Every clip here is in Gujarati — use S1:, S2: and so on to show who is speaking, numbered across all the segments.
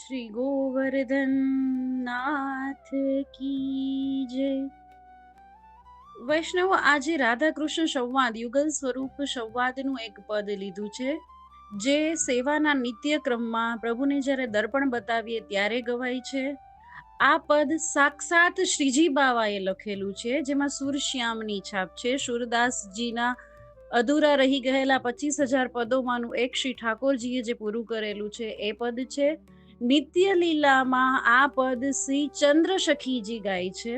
S1: શ્રી ગોવર્ધન નાથ કી જય. વૈષ્ણવો, આજે રાધા કૃષ્ણ સંવાદ યુગલ સ્વરૂપ સંવાદનું એક પદ લીધું છે, જે સેવાના નિત્ય ક્રમમાં પ્રભુને જ્યારે દર્પણ બતાવીએ ત્યારે ગવાય છે. આ પદ સાક્ષાત શ્રીજી બાવાએ લખેલું છે, જેમાં સુરશ્યામની છાપ છે. સુરદાસજીના અધૂરા રહી ગયેલા 25,000 પદોમાંનું એક શ્રી ઠાકોરજીએ જે પૂરું કરેલું છે એ પદ છે. નિત્ય લીલામાં આ પદ શ્રી ચંદ્રસખીજી ગાય છે,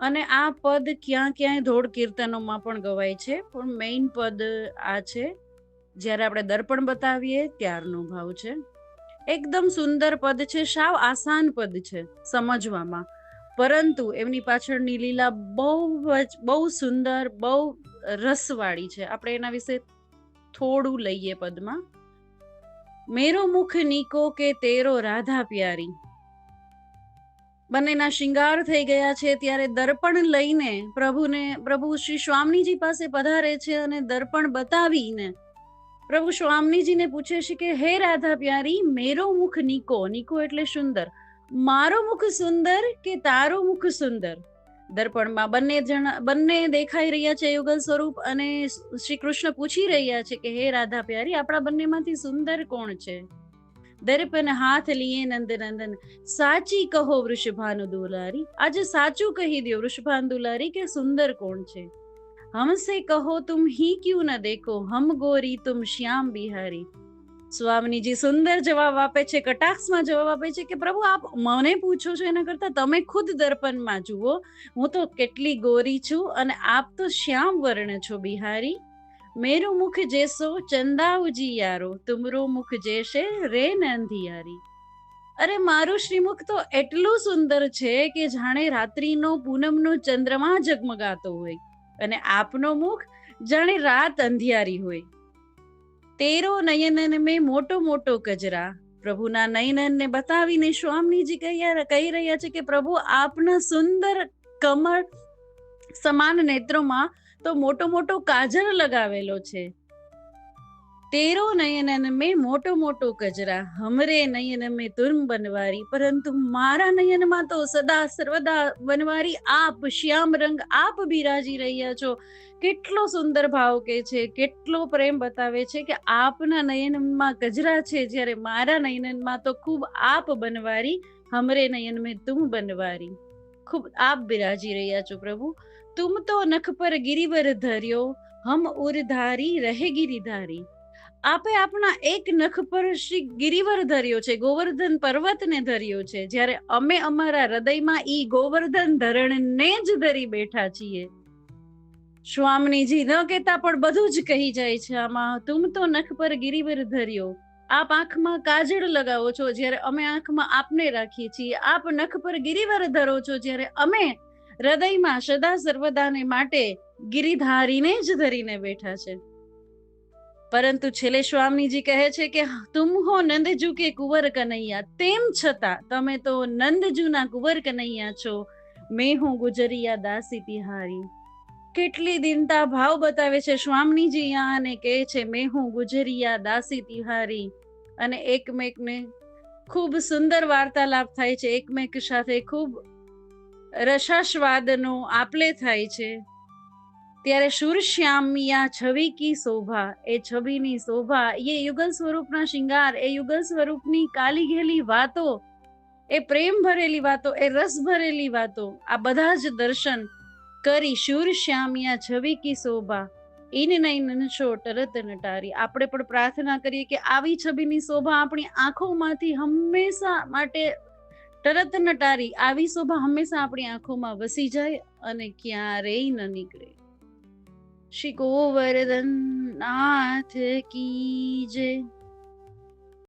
S1: અને આ પદ ક્યાંય ધોળ કીર્તનોમાં પણ ગવાય છે, પણ મેઇન પદ આ છે. જ્યારે આપણે દર્પણ બતાવીએ ત્યારનો ભાવ છે. એકદમ સુંદર પદ છે, સાવ આસાન પદ છે સમજવામાં, પરંતુ એમની પાછળની લીલા બહુ સુંદર, બહુ રસવાળી છે. આપણે એના વિશે થોડું લઈએ પદમાં. મેરો મુખ નીકો કે તેરો રાધા પ્યારી. બંનેના શિંગાર થઈ ગયા છે ત્યારે દર્પણ લઈને પ્રભુ શ્રી સ્વામીજી પાસે પધારે છે, અને દર્પણ બતાવીને પ્રભુ સ્વામીજીને પૂછે છે કે હે રાધા પ્યારી, મેરો મુખ નીકો. નીકો એટલે સુંદર. મારો મુખ સુંદર કે તારો મુખ સુંદર? દર્પણમાં બંને દેખાઈ રહ્યા છે યુગલ સ્વરૂપ, અને શ્રી કૃષ્ણ પૂછી રહ્યા છે કે હે રાધા પ્યારી, આપણા બંનેમાંથી સુંદર કોણ છે? દર્પણ હાથ લીએ નંદનંદન, સાચી કહો વૃષભાનુ દુલારી. આજે સાચું કહી દો વૃષભાનુ દુલારી કે સુંદર કોણ છે? हमसे कहो तुम ही क्यों न देखो, हम गोरी तुम श्याम बिहारी. સ્વામીજી સુંદર જવાબ આપે છે, કટાક્ષમાં જવાબ આપે છે કે પ્રભુ, આપ મને પૂછો છો એના કરતા તમે ખુદ દર્પણમાં જુઓ. હું તો કેટલી ગોરી છું અને આપ તો શ્યામ વર્ણ છો બિહારી. મેરું મુખ જેસો ચંદાઉજી યારો, તુમરો મુખ જેશે રે અંધિયારી. અરે, મારું શ્રીમુખ તો એટલું સુંદર છે કે જાણે રાત્રિનો પૂનમનો ચંદ્રમા ઝગમગાતો હોય, અને આપનો મુખ જાણે રાત અંધિયારી હોય. તેરો નયનન મેં મોટો મોટો કજરા. પ્રભુના નયનનને બતાવીને સ્વામીજી કહી રહ્યા છે કે પ્રભુ, આપના સુંદર કમળ સમાન નેત્રોમાં તો મોટો મોટો કાજળ લગાવેલો છે. તેરો નયનન મેં મોટો મોટો કજરા, હમરે નયન મેં તુર્મ બનવારી. પરંતુ મારા નયનમાં તો સદા સર્વદા બનવારી આપ, શ્યામ રંગ આપ બિરાજી રહ્યા છો. કેટલો સુંદર ભાવ કે છે, કેટલો પ્રેમ બતાવે છે કે આપના નયનમાં કજરા છે, જ્યારે મારા નયનમાં તો ખૂબ આપ બનવારી, હમરે નયન મેં તુમ બનવારી. ખૂબ આપ બિરાજી રહ્યા છો પ્રભુ. તુમ તો નખ પર ગિરિવર ધર્યો, હમ ઉરધારી રહે ગિરિધારી. આપે આપના એક નખ પર શ્રી ગિરિવર ધર્યો છે, ગોવર્ધન પર્વતને ધર્યો છે, જ્યારે અમે અમારા હૃદયમાં ઈ ગોવર્ધન ધરણને જ ધરી બેઠા છીએ. સ્વામીજી ન કહેતા પણ બધું જ કહી જાય છે આમાં. તુમ તો નખ પર ગિરિવર ધર્યો, આપ આંખમાં કાજળ લગાવો છો, જ્યારે અમે આંખમાં આપને રાખીએ છીએ. આપ નખ પર ગિરિવર ધરો છો, જ્યારે અમે હૃદયમાં સદા સર્વદાને માટે ગિરિધારીને જ ધરીને બેઠા છે. પરંતુ છેલ્લે સ્વામીજી કહે છે કે તુમ હો નંદજુ કે કુંવર કનૈયા. તેમ છતાં તમે તો નંદજુના કુંવર કનૈયા છો. મેં હું ગુજરિયા દાસી તિહારી. કેટલી દિનતા ભાવ બતાવે છે સ્વામીજી અહીંયા, અને કહે છે મેં હું ગુજરિયા દાસી તિહારી. અને એકમેકને ખૂબ સુંદર વાર્તાલાપ થાય છે, એકમેક સાથે ખૂબ રસાસ્વાદનો આપલે થાય છે. ત્યારે સુરશ્યામિયા છવી કી શોભા, એ છબીની શોભા, એ યુગલ સ્વરૂપના શિંગાર, એ યુગલ સ્વરૂપની કાલી ઘેલી વાતો, એ પ્રેમ ભરેલી વાતો, એ રસ ભરેલી વાતો, આ બધા જ દર્શન કરી સુરશ્યામિયા છવી કી શોભા, ઇન નૈન શો ટરત નટારી. આપણે પણ પ્રાર્થના કરીએ કે આવી છબીની શોભા આપણી આંખોમાંથી હંમેશા માટે ટરત નટારી, આવી શોભા હંમેશા આપણી આંખોમાં વસી જાય અને ક્યારેય ન નીકળે. શ્રી ગોવર્ધન નાથ કી જય.